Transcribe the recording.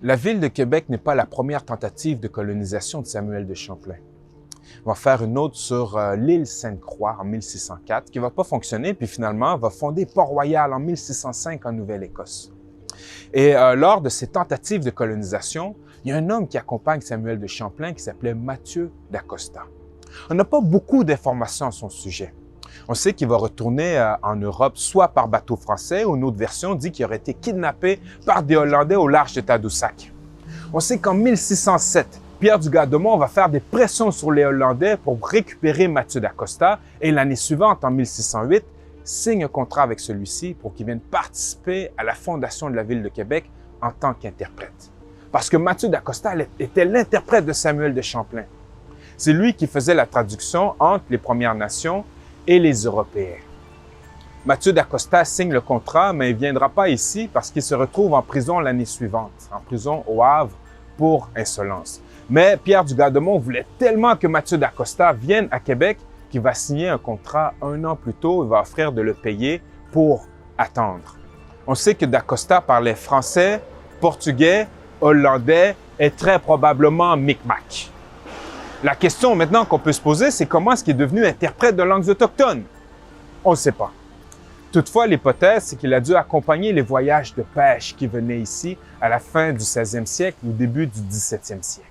La ville de Québec n'est pas la première tentative de colonisation de Samuel de Champlain. On va faire une autre sur l'île Sainte-Croix en 1604 qui va pas fonctionner, puis finalement va fonder Port-Royal en 1605 en Nouvelle-Écosse. Et lors de ces tentatives de colonisation, il y a un homme qui accompagne Samuel de Champlain qui s'appelait Mathieu d'Acosta. On n'a pas beaucoup d'informations à son sujet. On sait qu'il va retourner en Europe soit par bateau français ou une autre version dit qu'il aurait été kidnappé par des Hollandais au large de Tadoussac. On sait qu'en 1607, Pierre du Gardemont va faire des pressions sur les Hollandais pour récupérer Mathieu d'Acosta et l'année suivante, en 1608, signe un contrat avec celui-ci pour qu'il vienne participer à la fondation de la ville de Québec en tant qu'interprète. Parce que Mathieu d'Acosta était l'interprète de Samuel de Champlain. C'est lui qui faisait la traduction entre les Premières Nations et les Européens. Mathieu d'Acosta signe le contrat, mais il ne viendra pas ici parce qu'il se retrouve en prison l'année suivante, en prison au Havre pour insolence. Mais Pierre du Gardemont voulait tellement que Mathieu d'Acosta vienne à Québec qu'il va signer un contrat 1 an plus tôt. Il va offrir de le payer pour attendre. On sait que d'Acosta parlait français, portugais, hollandais et très probablement micmac. La question maintenant qu'on peut se poser, c'est comment est-ce qu'il est devenu interprète de langues autochtones? On ne sait pas. Toutefois, l'hypothèse, c'est qu'il a dû accompagner les voyages de pêche qui venaient ici à la fin du 16e siècle ou au début du 17e siècle.